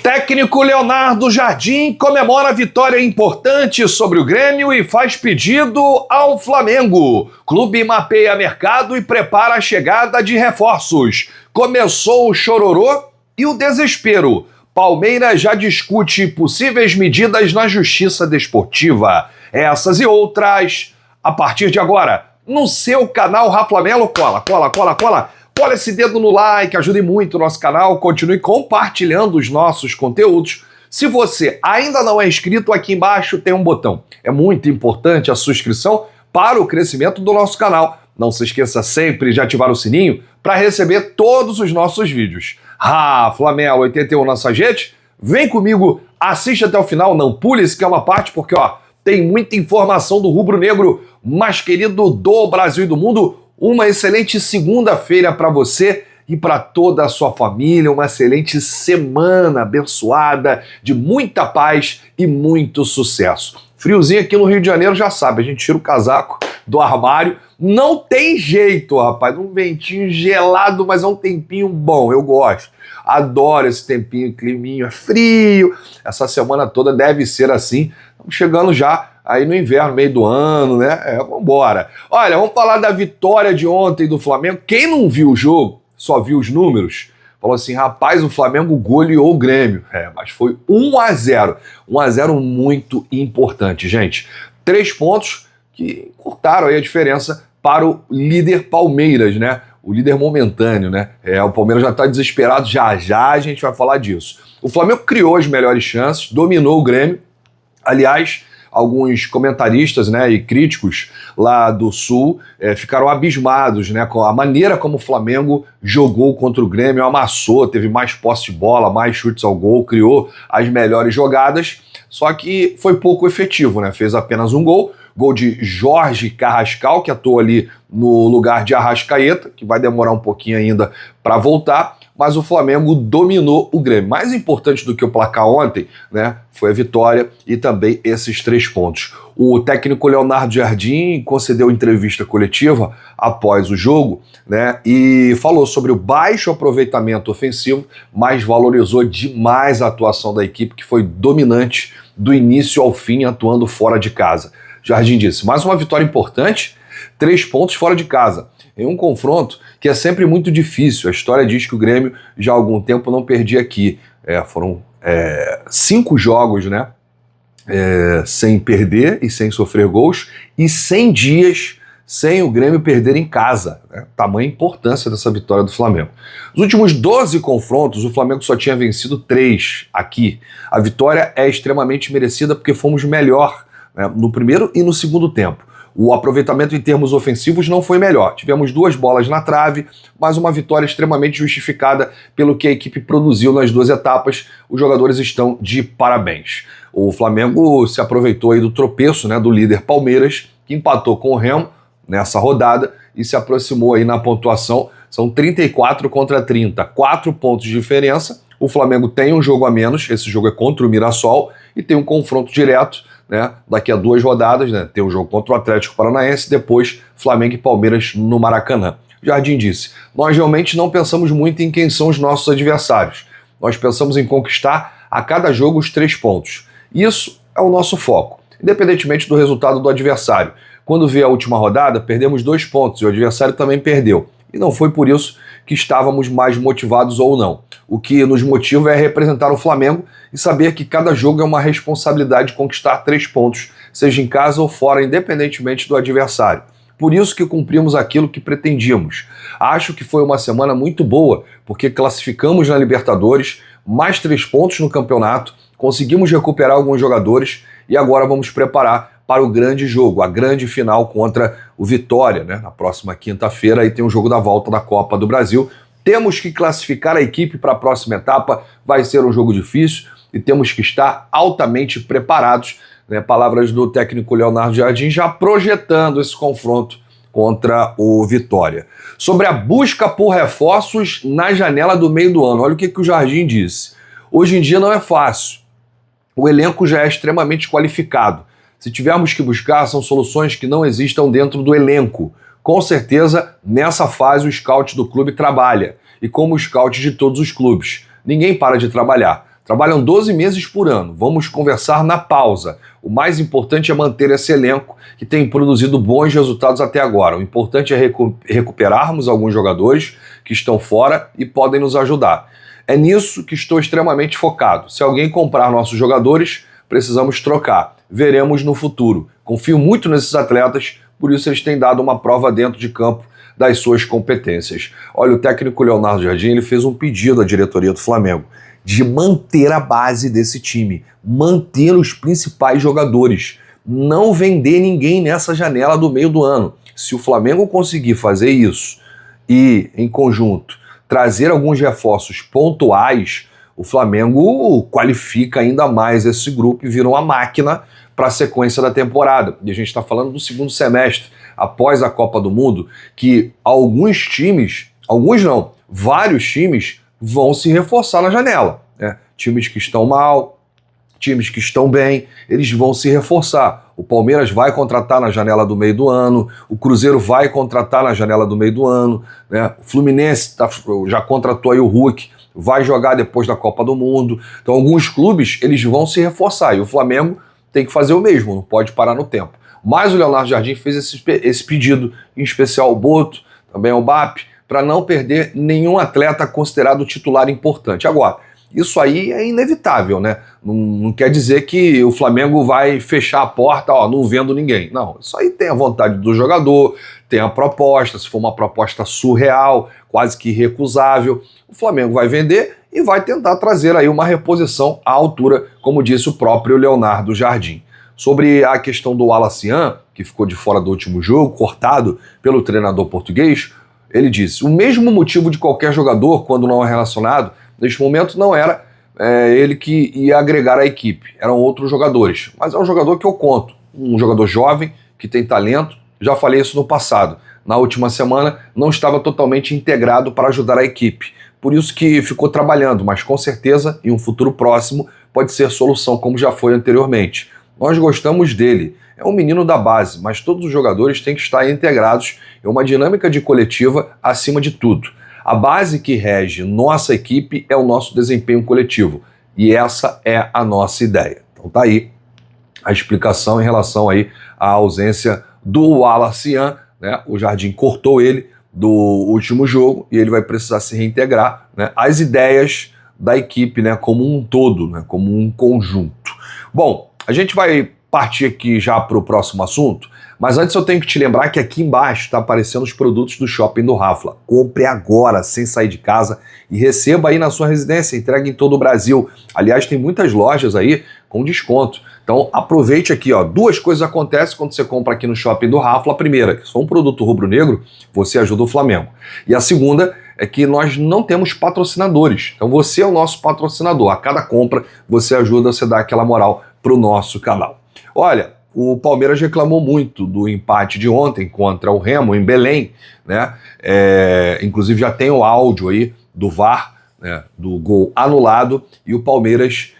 Técnico Leonardo Jardim comemora vitória importante sobre o Grêmio e faz pedido ao Flamengo. Clube mapeia mercado e prepara a chegada de reforços. Começou o chororô e o desespero. Palmeiras já discute possíveis medidas na justiça desportiva. Essas e outras, a partir de agora, no seu canal Raflamelo. Cola esse dedo no like, ajude muito o nosso canal, continue compartilhando os nossos conteúdos. Se você ainda não é inscrito, aqui embaixo tem um botão. É muito importante a sua inscrição para o crescimento do nosso canal. Não se esqueça sempre de ativar o sininho para receber todos os nossos vídeos. Raflamelo 81 na sua gente, vem comigo, assiste até o final, não pule esse que é uma parte, porque tem muita informação do rubro-negro mais querido do Brasil e do mundo. Uma excelente segunda-feira para você e para toda a sua família, uma excelente semana abençoada, de muita paz e muito sucesso. Friozinho aqui no Rio de Janeiro, já sabe, a gente tira o casaco do armário, não tem jeito, rapaz, um ventinho gelado, mas é um tempinho bom, eu gosto. Adoro esse tempinho, climinho, é frio, essa semana toda deve ser assim, estamos chegando já aí no inverno, meio do ano, né? Vambora. Olha, vamos falar da vitória de ontem do Flamengo. Quem não viu o jogo, só viu os números, falou assim, rapaz, o Flamengo goleou o Grêmio. Mas foi 1-0. 1-0 muito importante, gente. 3 pontos que cortaram aí a diferença para o líder Palmeiras, né? O líder momentâneo, né? O Palmeiras já está desesperado, já a gente vai falar disso. O Flamengo criou as melhores chances, dominou o Grêmio. Aliás, alguns comentaristas, né, e críticos lá do Sul ficaram abismados, né, com a maneira como o Flamengo jogou contra o Grêmio, amassou, teve mais posse de bola, mais chutes ao gol, criou as melhores jogadas, só que foi pouco efetivo, né, fez apenas um gol de Jorge Carrascal, que atuou ali no lugar de Arrascaeta, que vai demorar um pouquinho ainda para voltar, mas o Flamengo dominou o Grêmio. Mais importante do que o placar ontem, né, foi a vitória e também esses 3 pontos. O técnico Leonardo Jardim concedeu entrevista coletiva após o jogo, né, e falou sobre o baixo aproveitamento ofensivo, mas valorizou demais a atuação da equipe, que foi dominante do início ao fim, atuando fora de casa. Jardim disse, mais uma vitória importante, 3 pontos fora de casa, em um confronto que é sempre muito difícil. A história diz que o Grêmio já há algum tempo não perdia aqui. Foram 5 jogos, né, sem perder e sem sofrer gols, e 100 dias sem o Grêmio perder em casa, né? Tamanha importância dessa vitória do Flamengo. Nos últimos 12 confrontos, o Flamengo só tinha vencido 3 aqui. A vitória é extremamente merecida porque fomos melhor, né, no primeiro e no segundo tempo. O aproveitamento em termos ofensivos não foi melhor. Tivemos 2 bolas na trave, mas uma vitória extremamente justificada pelo que a equipe produziu nas 2 etapas. Os jogadores estão de parabéns. O Flamengo se aproveitou aí do tropeço, né, do líder Palmeiras, que empatou com o Remo nessa rodada e se aproximou aí na pontuação. São 34 contra 30, 4 pontos de diferença. O Flamengo tem um jogo a menos, esse jogo é contra o Mirassol, e tem um confronto direto, né, daqui a 2 rodadas, né, tem um jogo contra o Atlético Paranaense, depois Flamengo e Palmeiras no Maracanã. Jardim disse, nós realmente não pensamos muito em quem são os nossos adversários, nós pensamos em conquistar a cada jogo os 3 pontos. Isso é o nosso foco, independentemente do resultado do adversário. Quando veio a última rodada, perdemos 2 pontos e o adversário também perdeu. E não foi por isso que estávamos mais motivados ou não. O que nos motiva é representar o Flamengo e saber que cada jogo é uma responsabilidade de conquistar 3 pontos, seja em casa ou fora, independentemente do adversário. Por isso que cumprimos aquilo que pretendíamos. Acho que foi uma semana muito boa, porque classificamos na Libertadores, mais 3 pontos no campeonato, conseguimos recuperar alguns jogadores e agora vamos preparar para o grande jogo, a grande final contra o Vitória, né? Na próxima quinta-feira aí tem o jogo da volta da Copa do Brasil. Temos que classificar a equipe para a próxima etapa, vai ser um jogo difícil e temos que estar altamente preparados, né? Palavras do técnico Leonardo Jardim já projetando esse confronto contra o Vitória. Sobre a busca por reforços na janela do meio do ano, olha o que o Jardim disse. Hoje em dia não é fácil, o elenco já é extremamente qualificado. Se tivermos que buscar, são soluções que não existam dentro do elenco. Com certeza, nessa fase, o scout do clube trabalha. E como o scout de todos os clubes. Ninguém para de trabalhar. Trabalham 12 meses por ano. Vamos conversar na pausa. O mais importante é manter esse elenco que tem produzido bons resultados até agora. O importante é recuperarmos alguns jogadores que estão fora e podem nos ajudar. É nisso que estou extremamente focado. Se alguém comprar nossos jogadores, precisamos trocar. Veremos no futuro. Confio muito nesses atletas, por isso eles têm dado uma prova dentro de campo das suas competências. Olha, o técnico Leonardo Jardim, ele fez um pedido à diretoria do Flamengo de manter a base desse time, manter os principais jogadores, não vender ninguém nessa janela do meio do ano. Se o Flamengo conseguir fazer isso e, em conjunto, trazer alguns reforços pontuais, o Flamengo qualifica ainda mais esse grupo e vira uma máquina para a sequência da temporada. E a gente está falando do segundo semestre, após a Copa do Mundo, que vários times vão se reforçar na janela, né? Times que estão mal, times que estão bem, eles vão se reforçar. O Palmeiras vai contratar na janela do meio do ano, o Cruzeiro vai contratar na janela do meio do ano, né? O Fluminense já contratou aí o Hulk, vai jogar depois da Copa do Mundo. Então alguns clubes eles vão se reforçar e o Flamengo tem que fazer o mesmo, não pode parar no tempo. Mas o Leonardo Jardim fez esse pedido, em especial o Boto, também o BAP, para não perder nenhum atleta considerado titular importante. Agora, isso aí é inevitável, né? Não quer dizer que o Flamengo vai fechar a porta, não vendo ninguém. Não, isso aí tem a vontade do jogador, tem a proposta, se for uma proposta surreal, quase que irrecusável, o Flamengo vai vender e vai tentar trazer aí uma reposição à altura, como disse o próprio Leonardo Jardim. Sobre a questão do Wallace, que ficou de fora do último jogo, cortado pelo treinador português, ele disse: o mesmo motivo de qualquer jogador, quando não é relacionado, neste momento não era ele que ia agregar a equipe, eram outros jogadores. Mas é um jogador que eu conto, um jogador jovem, que tem talento, já falei isso no passado. Na última semana não estava totalmente integrado para ajudar a equipe, por isso que ficou trabalhando, mas com certeza em um futuro próximo pode ser solução como já foi anteriormente. Nós gostamos dele, é um menino da base, mas todos os jogadores têm que estar integrados em uma dinâmica de coletiva acima de tudo. A base que rege nossa equipe é o nosso desempenho coletivo, e essa é a nossa ideia. Então tá aí a explicação em relação aí à ausência do Wallace, né? O Jardim cortou ele do último jogo e ele vai precisar se reintegrar, né, às ideias da equipe, né, como um todo, né, como um conjunto. Bom, a gente vai partir aqui já para o próximo assunto, mas antes eu tenho que te lembrar que aqui embaixo está aparecendo os produtos do Shopping do Rafla. Compre agora, sem sair de casa, e receba aí na sua residência, entrega em todo o Brasil. Aliás, tem muitas lojas aí com desconto. Então aproveite aqui, duas coisas acontecem quando você compra aqui no Shopping do Rafla. A primeira, que se for um produto rubro-negro, você ajuda o Flamengo. E a segunda é que nós não temos patrocinadores. Então você é o nosso patrocinador. A cada compra você ajuda, você dá aquela moral para o nosso canal. Olha, o Palmeiras reclamou muito do empate de ontem contra o Remo em Belém, né? Inclusive já tem o áudio aí do VAR, né, do gol anulado, e o Palmeiras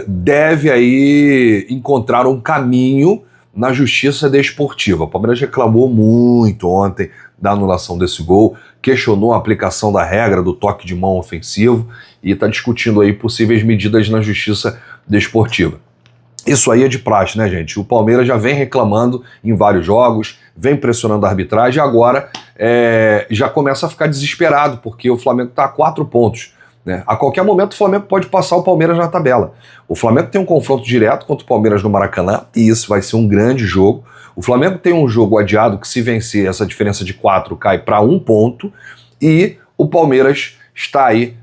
deve aí encontrar um caminho na justiça desportiva. O Palmeiras reclamou muito ontem da anulação desse gol, questionou a aplicação da regra do toque de mão ofensivo e está discutindo aí possíveis medidas na justiça desportiva. Isso aí é de praxe, né, gente? O Palmeiras já vem reclamando em vários jogos, vem pressionando a arbitragem e agora já começa a ficar desesperado, porque o Flamengo está a 4 pontos. Né? A qualquer momento o Flamengo pode passar o Palmeiras na tabela. O Flamengo tem um confronto direto contra o Palmeiras no Maracanã e isso vai ser um grande jogo. O Flamengo tem um jogo adiado que, se vencer, essa diferença de 4 cai para 1 ponto e o Palmeiras está aí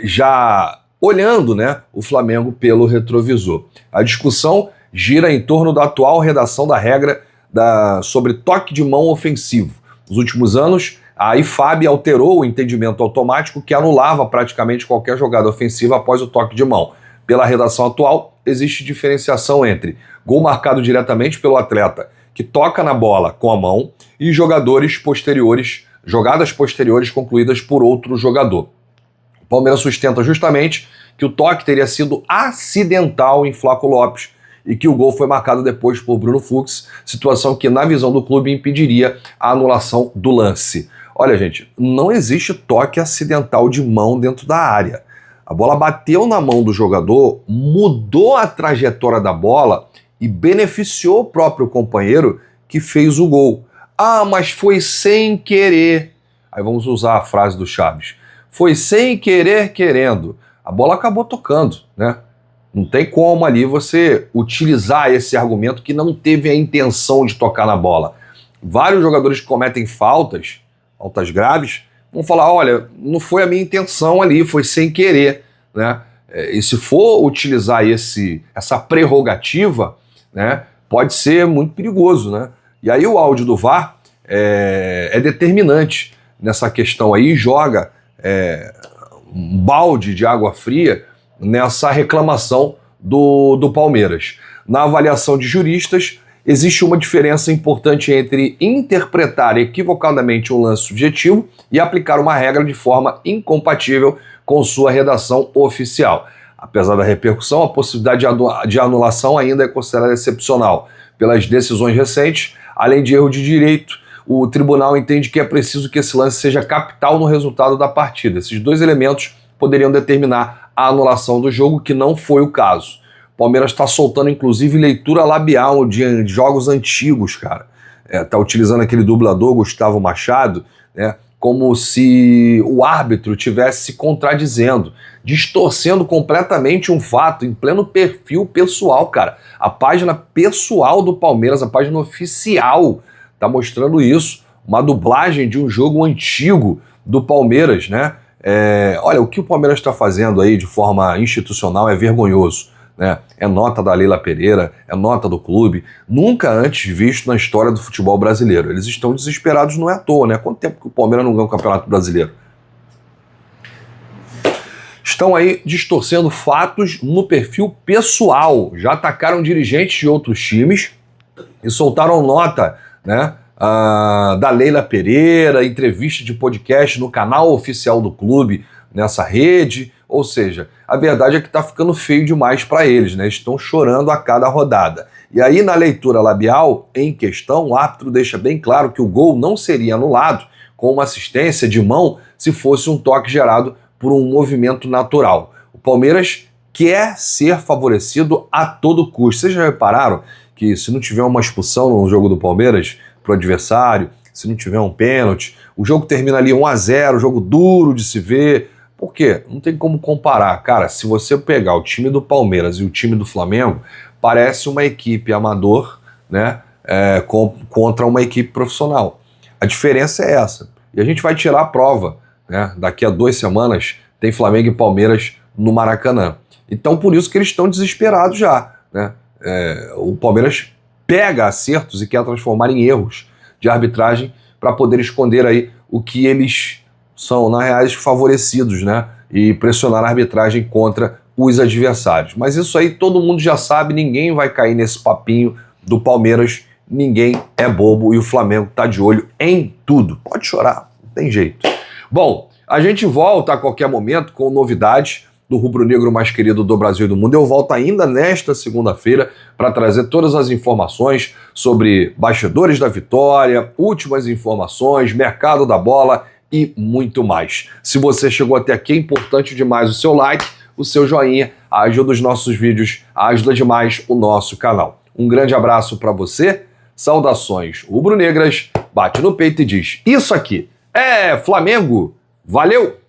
já olhando, né, o Flamengo pelo retrovisor. A discussão gira em torno da atual redação da regra sobre toque de mão ofensivo. Nos últimos anos, a IFAB alterou o entendimento automático que anulava praticamente qualquer jogada ofensiva após o toque de mão. Pela redação atual, existe diferenciação entre gol marcado diretamente pelo atleta que toca na bola com a mão e jogadas posteriores concluídas por outro jogador. O Palmeiras sustenta justamente que o toque teria sido acidental em Flaco Lopes e que o gol foi marcado depois por Bruno Fux, situação que, na visão do clube, impediria a anulação do lance. Olha, gente, não existe toque acidental de mão dentro da área. A bola bateu na mão do jogador, mudou a trajetória da bola e beneficiou o próprio companheiro que fez o gol. Ah, mas foi sem querer. Aí vamos usar a frase do Chaves. Foi sem querer querendo. A bola acabou tocando, né? Não tem como ali você utilizar esse argumento que não teve a intenção de tocar na bola. Vários jogadores que cometem faltas graves, vão falar, olha, não foi a minha intenção ali, foi sem querer, né? E se for utilizar essa prerrogativa, né, pode ser muito perigoso, né? E aí o áudio do VAR é determinante nessa questão aí, joga um balde de água fria nessa reclamação do Palmeiras. Na avaliação de juristas, existe uma diferença importante entre interpretar equivocadamente um lance subjetivo e aplicar uma regra de forma incompatível com sua redação oficial. Apesar da repercussão, a possibilidade de anulação ainda é considerada excepcional. Pelas decisões recentes, além de erro de direito, o tribunal entende que é preciso que esse lance seja capital no resultado da partida. Esses dois elementos poderiam determinar a anulação do jogo, que não foi o caso. O Palmeiras está soltando, inclusive, leitura labial de jogos antigos, cara. Tá utilizando aquele dublador, Gustavo Machado, né, como se o árbitro estivesse se contradizendo, distorcendo completamente um fato em pleno perfil pessoal, cara. A página pessoal do Palmeiras, a página oficial, tá mostrando isso. Uma dublagem de um jogo antigo do Palmeiras, né? Olha, o que o Palmeiras está fazendo aí de forma institucional é vergonhoso, né? É nota da Leila Pereira, é nota do clube, nunca antes visto na história do futebol brasileiro. Eles estão desesperados, não é à toa, né? Quanto tempo que o Palmeiras não ganha o Campeonato Brasileiro? Estão aí distorcendo fatos no perfil pessoal. Já atacaram dirigentes de outros times e soltaram nota, né, da Leila Pereira, entrevista de podcast no canal oficial do clube, nessa rede. Ou seja, a verdade é que está ficando feio demais para eles, né? Estão chorando a cada rodada. E aí, na leitura labial em questão, o árbitro deixa bem claro que o gol não seria anulado com uma assistência de mão se fosse um toque gerado por um movimento natural. O Palmeiras quer ser favorecido a todo custo. Vocês já repararam que se não tiver uma expulsão no jogo do Palmeiras para o adversário, se não tiver um pênalti, o jogo termina ali 1-0, jogo duro de se ver. Por quê? Não tem como comparar. Cara, se você pegar o time do Palmeiras e o time do Flamengo, parece uma equipe amador, né, contra uma equipe profissional. A diferença é essa. E a gente vai tirar a prova, né? Daqui a 2 semanas tem Flamengo e Palmeiras no Maracanã. Então por isso que eles estão desesperados já, né? O Palmeiras pega acertos e quer transformar em erros de arbitragem para poder esconder aí o que eles são, na reais, favorecidos, né? E pressionar a arbitragem contra os adversários. Mas isso aí todo mundo já sabe, ninguém vai cair nesse papinho do Palmeiras, ninguém é bobo e o Flamengo tá de olho em tudo. Pode chorar, não tem jeito. Bom, a gente volta a qualquer momento com novidades do rubro-negro mais querido do Brasil e do mundo. Eu volto ainda nesta segunda-feira para trazer todas as informações sobre bastidores da vitória, últimas informações, mercado da bola e muito mais. Se você chegou até aqui, é importante demais o seu like, o seu joinha, ajuda os nossos vídeos, ajuda demais o nosso canal. Um grande abraço para você, saudações rubro-negras, bate no peito e diz: isso aqui é Flamengo, valeu!